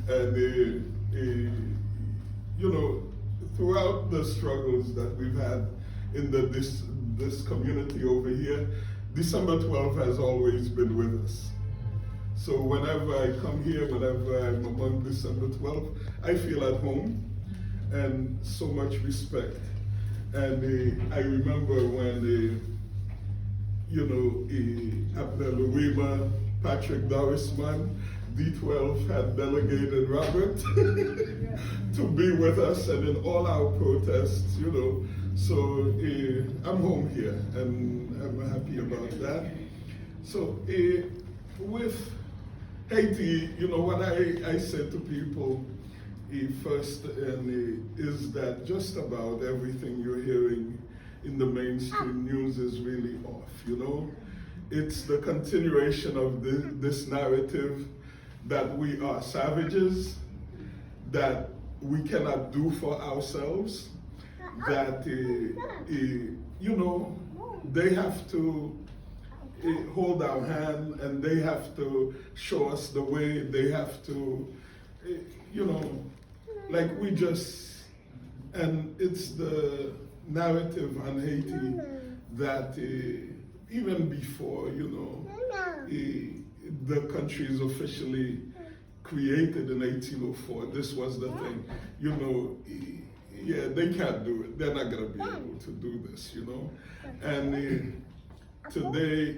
And you know, throughout the struggles that we've had in this community over here, December 12th has always been with us. So whenever I come here, whenever I'm among December 12th, I feel at home and so much respect. And I remember when, you know, Abdel Louima, Patrick Dorisman, D-12 had delegated Robert to be with us and in all our protests, you know. So I'm home here and I'm happy about that. So with Haiti, you know, what I said to people first is that just about everything you're hearing in the mainstream news is really off, you know. It's the continuation of this narrative that we are savages, that we cannot do for ourselves, that, you know, they have to hold our hand and they have to show us the way, they have to, you know, like we just, and it's the narrative on Haiti that even before, you know, the country is officially created in 1804. This was the thing, you know. Yeah, they can't do it. They're not gonna be able to do this, you know. And today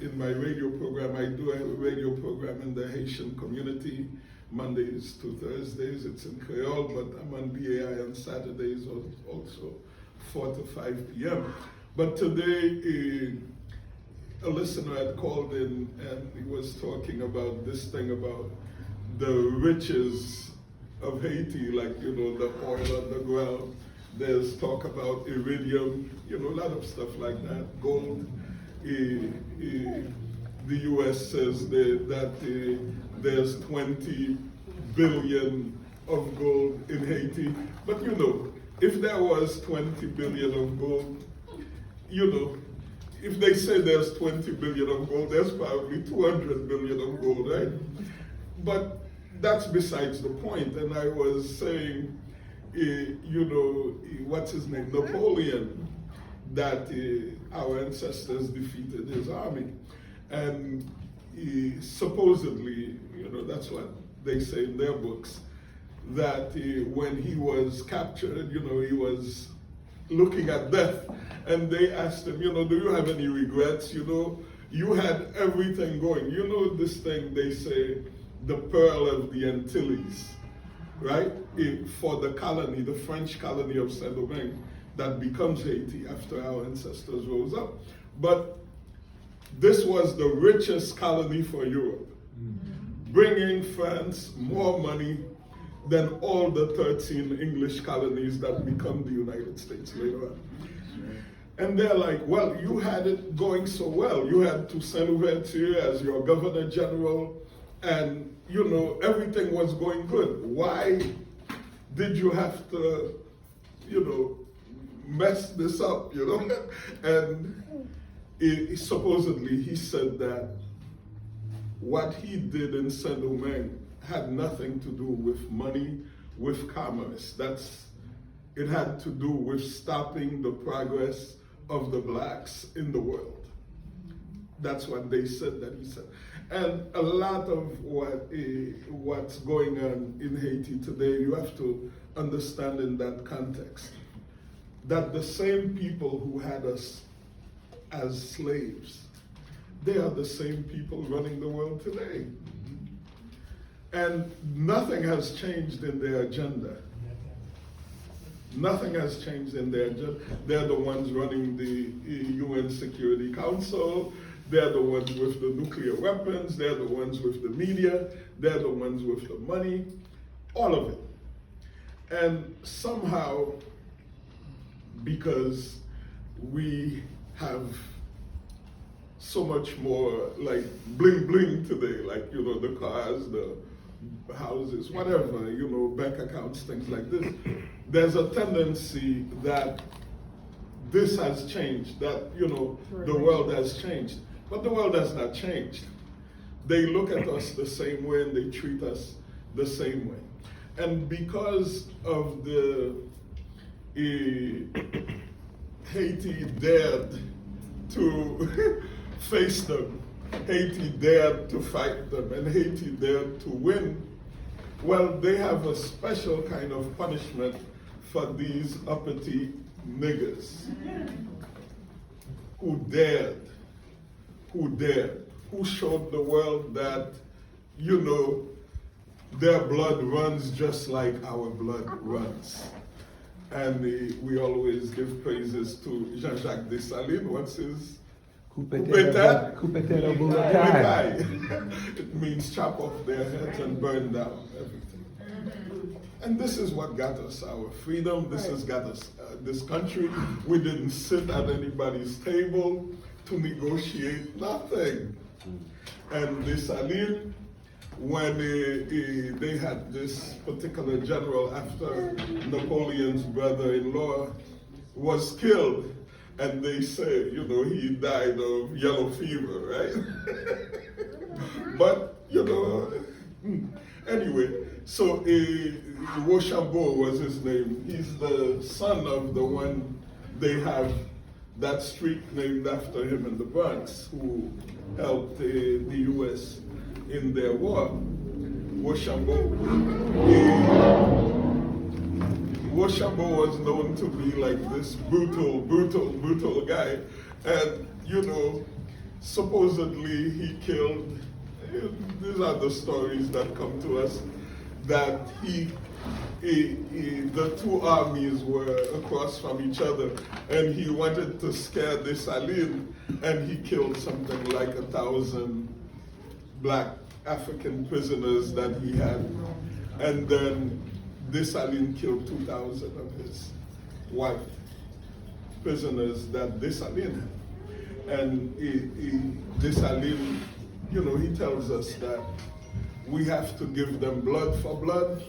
in my radio program, I do a radio program in the Haitian community, Mondays to Thursdays. It's in Creole, but I'm on BAI on Saturdays also, 4 to 5 p.m. But today, a listener had called in and he was talking about this thing about the riches of Haiti, like, you know, the oil on the ground. There's talk about iridium, you know, a lot of stuff like that, gold. The US says that there's 20 billion of gold in Haiti. But, you know, if there was 20 billion of gold, you know, if they say there's 20 billion of gold, there's probably 200 billion of gold, right? But that's besides the point. And I was saying, you know, what's his name? Napoleon, that our ancestors defeated his army. And supposedly, you know, that's what they say in their books, that when he was captured, you know, he was looking at death, and they asked him, you know, do you have any regrets? You know, you had everything going. You know this thing they say, the pearl of the Antilles, right? For the colony, the French colony of Saint-Domingue, that becomes Haiti after our ancestors rose up. But this was the richest colony for Europe, bringing France more money than all the 13 English colonies that become the United States later on. And they're like, well, you had it going so well. You had Toussaint Louverture as your governor general, and, you know, everything was going good. Why did you have to, you know, mess this up, you know? And supposedly he said that what he did in Saint-Domingue had nothing to do with money, with commerce. It had to do with stopping the progress of the blacks in the world. That's what they said that he said. And a lot of what's going on in Haiti today, you have to understand in that context, that the same people who had us as slaves, they are the same people running the world today. And nothing has changed in their agenda. Nothing has changed in their agenda. They're the ones running the UN Security Council. They're the ones with the nuclear weapons. They're the ones with the media. They're the ones with the money. All of it. And somehow, because we have so much more like bling bling today, like, you know, the cars, the houses, whatever, you know, bank accounts, things like this, there's a tendency that this has changed, that, you know, the world has changed. But the world has not changed. They look at us the same way and they treat us the same way. And because of the Haiti dared to face them, Haiti dared to fight them, and Haiti dared to win, well, they have a special kind of punishment for these uppity niggers who dared, who showed the world that, you know, their blood runs just like our blood runs. And we always give praises to Jean-Jacques Dessalines. What's his? Coupe-tête. It means chop off their heads and burn down everything. And this is what got us our freedom. This has got us this country. We didn't sit at anybody's table to negotiate nothing. And Dessalines, when they had this particular general after Napoleon's brother-in-law was killed, and they say, you know, he died of yellow fever, right? But, you know, anyway, so Rochambeau was his name. He's the son of the one they have that street named after him in the Bronx, who helped the U.S. in their war. Rochambeau was known to be like this brutal guy. And, you know, supposedly he killed, these are the stories that come to us, that the two armies were across from each other, and he wanted to scare Dessalines, and he killed something like 1,000 black African prisoners that he had. And then Dessalines killed 2,000 of his white prisoners that Dessalines had. And Dessalines, you know, he tells us that we have to give them blood for blood.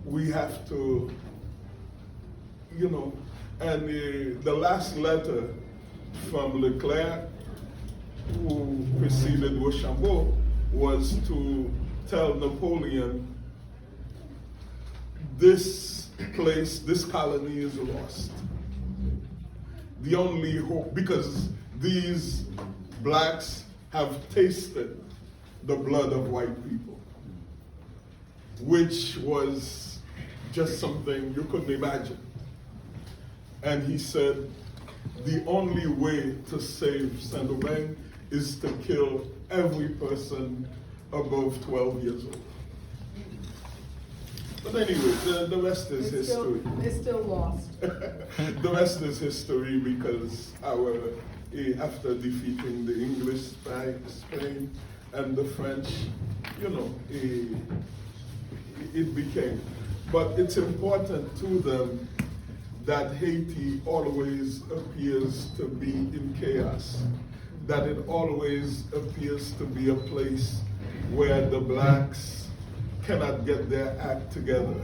We have to, you know, and the last letter from Leclerc, who preceded Rochambeau, was to tell Napoleon, this place, this colony is lost. The only hope, because these blacks have tasted the blood of white people, which was just something you couldn't imagine. And he said, the only way to save Saint-Domingue is to kill every person above 12 years old. But anyway, the rest is history. It's still lost. The rest is history, because after defeating the English, Spain, and the French, you know, it became. But it's important to them that Haiti always appears to be in chaos, that it always appears to be a place where the blacks cannot get their act together,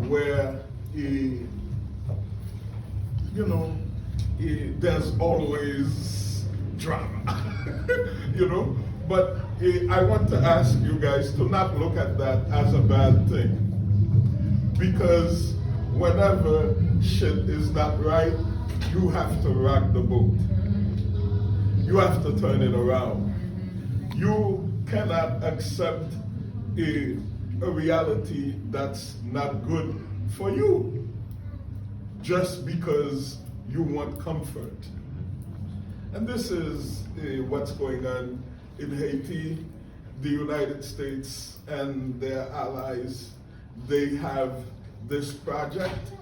where, you know, there's always drama, you know? But I want to ask you guys to not look at that as a bad thing, because whenever shit is not right, you have to rock the boat. You have to turn it around. You cannot accept a reality that's not good for you just because you want comfort. And this is what's going on in Haiti. The United States and their allies, they have this project,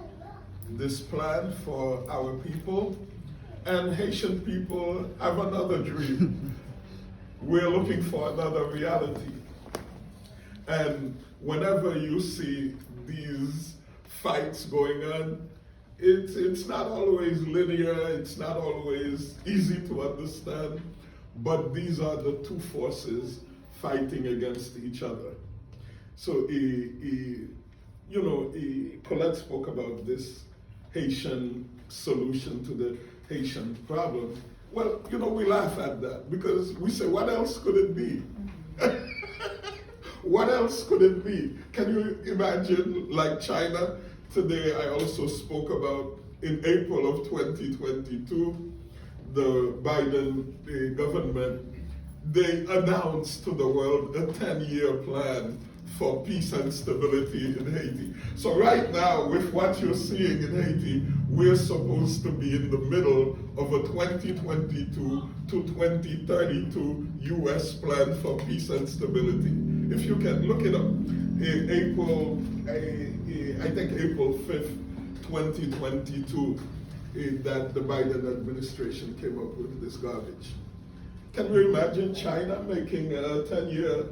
this plan for our people, and Haitian people have another dream. We're looking for another reality. And whenever you see these fights going on, it's not always linear, it's not always easy to understand, but these are the two forces fighting against each other. So, you know, Colette spoke about this Haitian solution to the Haitian problem. Well, you know, we laugh at that because we say, what else could it be? What else could it be? Can you imagine, like China? Today I also spoke about, in April of 2022, the Biden government, they announced to the world a 10-year plan for peace and stability in Haiti. So right now, with what you're seeing in Haiti, we're supposed to be in the middle of a 2022 to 2032 US plan for peace and stability. If you can look it up, I think April 5th, 2022, that the Biden administration came up with this garbage. Can you imagine China making a 10-year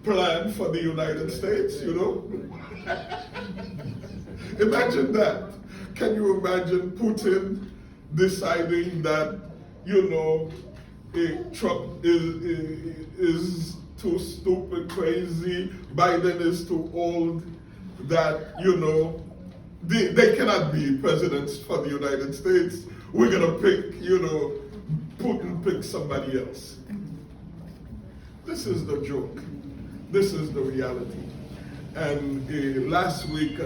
plan for the United States, you know? Imagine that. Can you imagine Putin deciding that, you know, Trump is too stupid, crazy, Biden is too old, that, you know, they cannot be presidents for the United States. We're gonna pick, you know, Putin picks somebody else. This is the joke. This is the reality. And last week,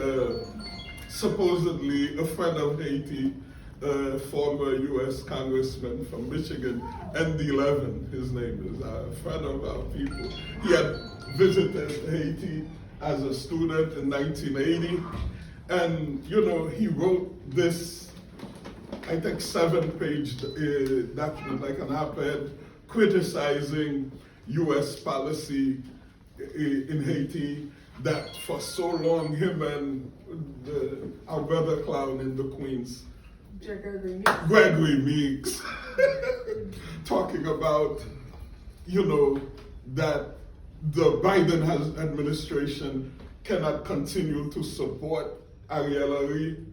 supposedly a friend of Haiti, former US Congressman from Michigan, D-12, his name is, a friend of our people. He had visited Haiti as a student in 1980. And, you know, he wrote this, I think, 7-page document, like an op-ed, criticizing US policy in Haiti, that for so long him and our brother clown in the Queens, Gregory Meeks, talking about, you know, that the Biden administration cannot continue to support Ariel Henry,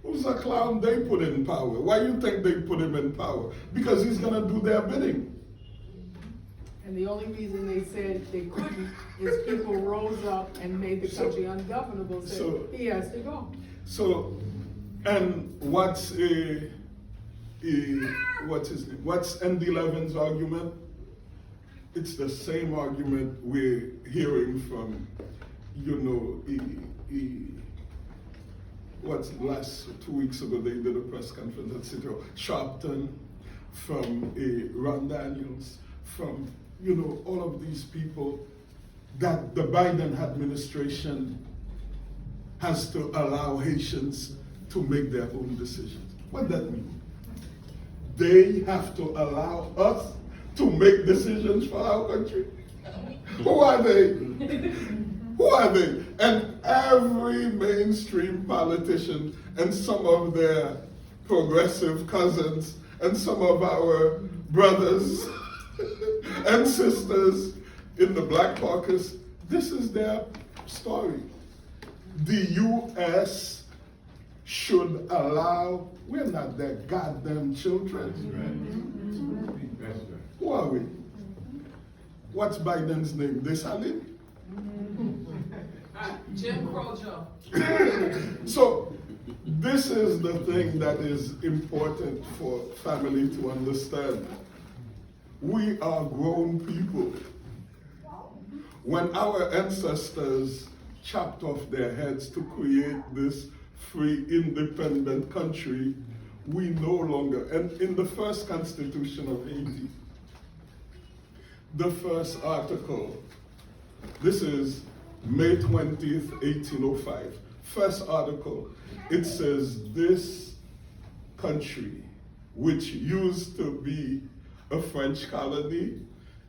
who's a clown they put in power. Why do you think they put him in power? Because he's gonna do their bidding. And the only reason they said they couldn't is people rose up and made the country ungovernable, said he has to go. So, and what's his name? What's D-12's argument? It's the same argument we're hearing from, you know, what's the last 2 weeks ago they did a press conference at City Hall. Sharpton, from Ron Daniels, from, you know, all of these people, that the Biden administration has to allow Haitians to make their own decisions. What does that mean? They have to allow us to make decisions for our country? Who are they? Who are they? And every mainstream politician and some of their progressive cousins and some of our brothers and sisters in the Black Caucus, this is their story. The U.S. should allow, we're not their goddamn children. Right. Who are we? What's Biden's name? De Sahel? Jim Crow Joe. So this is the thing that is important for family to understand. We are grown people. When our ancestors chopped off their heads to create this free, independent country, we no longer, and in the first constitution of Haiti, the first article, this is May 20th, 1805. First article, it says this country, which used to be a French colony,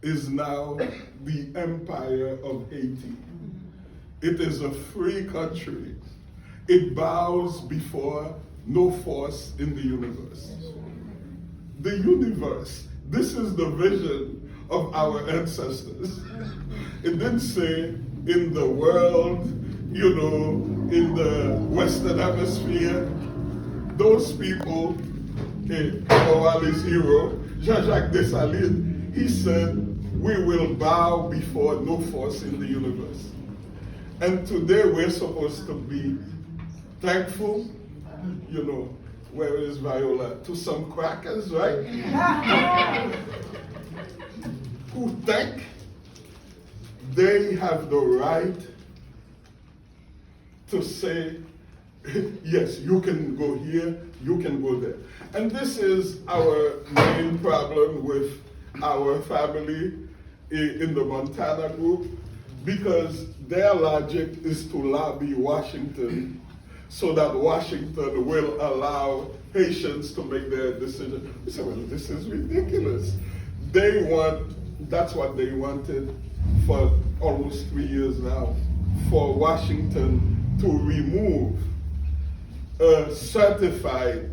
is now the Empire of Haiti. It is a free country. It bows before no force in the universe. The universe, this is the vision of our ancestors. It didn't say in the world, you know, in the Western Hemisphere. Those people, Mawali's hero, Jean-Jacques Dessalines, he said, we will bow before no force in the universe. And today we're supposed to be thankful, you know, where is Viola? To some crackers, right? Who thank they have the right to say, yes, you can go here, you can go there. And this is our main problem with our family in the Montana group, because their logic is to lobby Washington so that Washington will allow Haitians to make their decision. We say, well, this is ridiculous. That's what they wanted for almost 3 years now, for Washington to remove a certified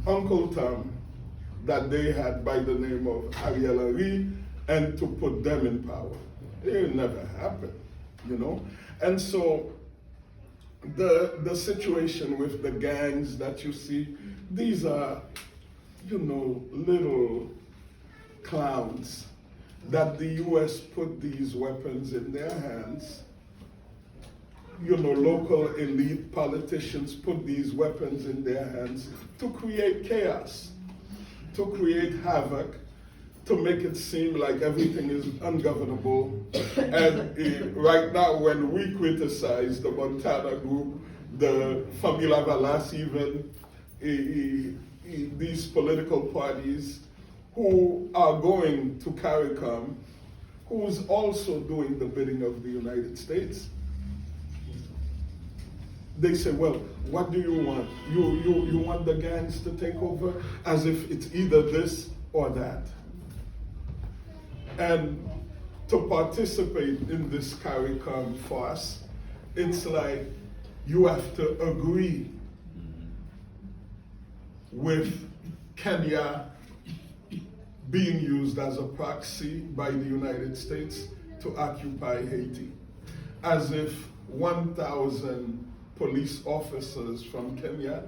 Uncle Tom that they had by the name of Ariel Henry, and to put them in power. It never happened, you know? And so the situation with the gangs that you see, these are, you know, little clowns that the US put these weapons in their hands. You know, local elite politicians put these weapons in their hands to create chaos, to create havoc, to make it seem like everything is ungovernable. And right now, when we criticize the Montana group, the Famila Valas, even these political parties who are going to CARICOM, who's also doing the bidding of the United States, they say, well, what do you want? You want the gangs to take over? As if it's either this or that. And to participate in this CARICOM farce, it's like you have to agree with Kenya being used as a proxy by the United States to occupy Haiti. As if 1,000 police officers from Kenya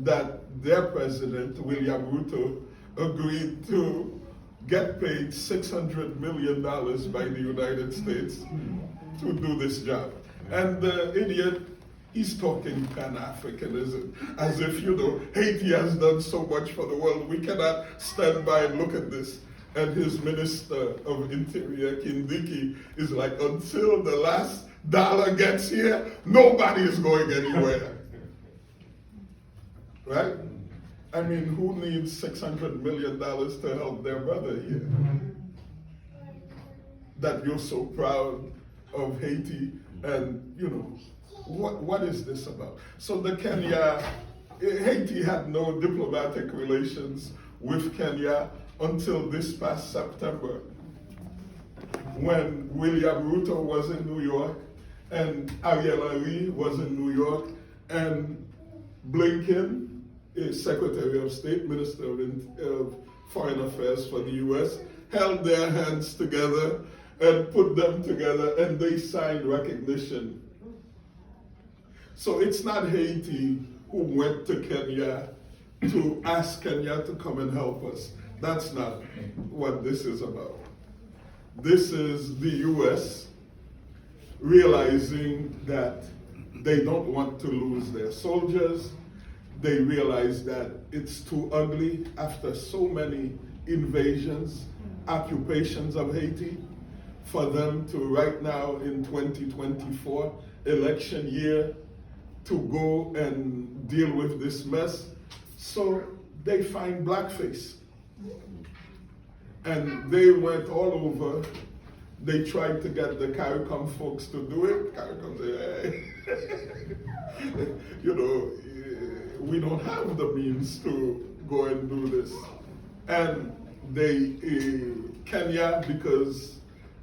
that their president, William Ruto, agreed to get paid $600 million by the United States to do this job. And the idiot, he's talking Pan-Africanism, as if, you know, Haiti has done so much for the world, we cannot stand by and look at this. And his Minister of Interior, Kindiki, is like, until the last dollar gets here, nobody is going anywhere. Right? I mean, who needs $600 million to help their brother here? That you're so proud of Haiti, and you know, what is this about? So Haiti had no diplomatic relations with Kenya until this past September, when William Ruto was in New York, and Ariel Henry was in New York, and Blinken, Secretary of State, Minister of Foreign Affairs for the US, held their hands together and put them together, and they signed recognition. So it's not Haiti who went to Kenya to ask Kenya to come and help us. That's not what this is about. This is the US realizing that they don't want to lose their soldiers. They realize that it's too ugly after so many invasions, occupations of Haiti, for them to right now in 2024, election year, to go and deal with this mess. So they find blackface. And they went all over. They tried to get the CARICOM folks to do it. CARICOM said, hey, you know, we don't have the means to go and do this. And Kenya, because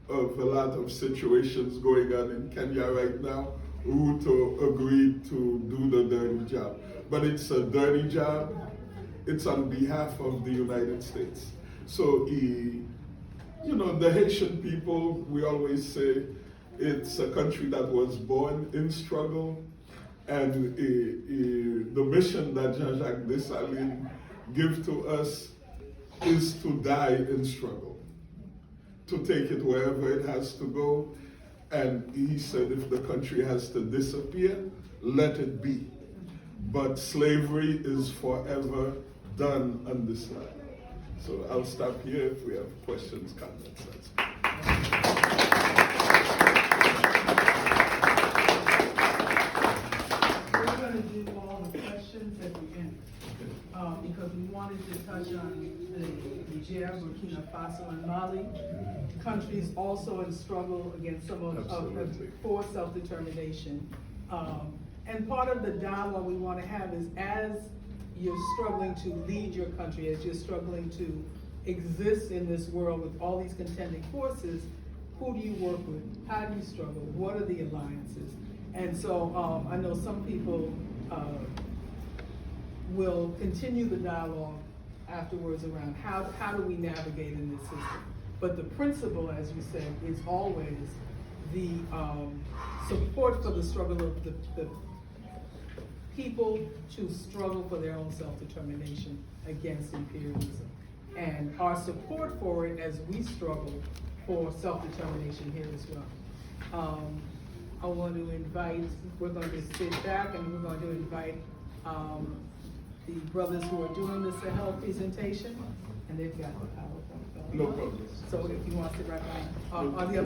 of a lot of situations going on in Kenya right now, Ruto agreed to do the dirty job. But it's a dirty job. It's on behalf of the United States. So you know, the Haitian people, we always say, it's a country that was born in struggle, and the mission that Jean-Jacques Dessalines gives to us is to die in struggle, to take it wherever it has to go. And he said, if the country has to disappear, let it be. But slavery is forever done on this land. So I'll stop here if we have questions, comments. We're gonna do all the questions at the end, because we wanted to touch on the Niger, Burkina Faso, and Mali. Countries also in struggle against some of for self-determination. And part of the dialogue we want to have is, as you're struggling to lead your country, as you're struggling to exist in this world with all these contending forces, who do you work with? How do you struggle? What are the alliances? And so I know some people will continue the dialogue afterwards around how do we navigate in this system. But the principle, as you said, is always the support for the struggle of the people to struggle for their own self-determination against imperialism. And our support for it as we struggle for self-determination here as well. I want to invite, we're going to sit back and we're going to invite the brothers who are doing the Sahel presentation, and they've got the PowerPoint. No problem. So if you want to sit right behind, are the other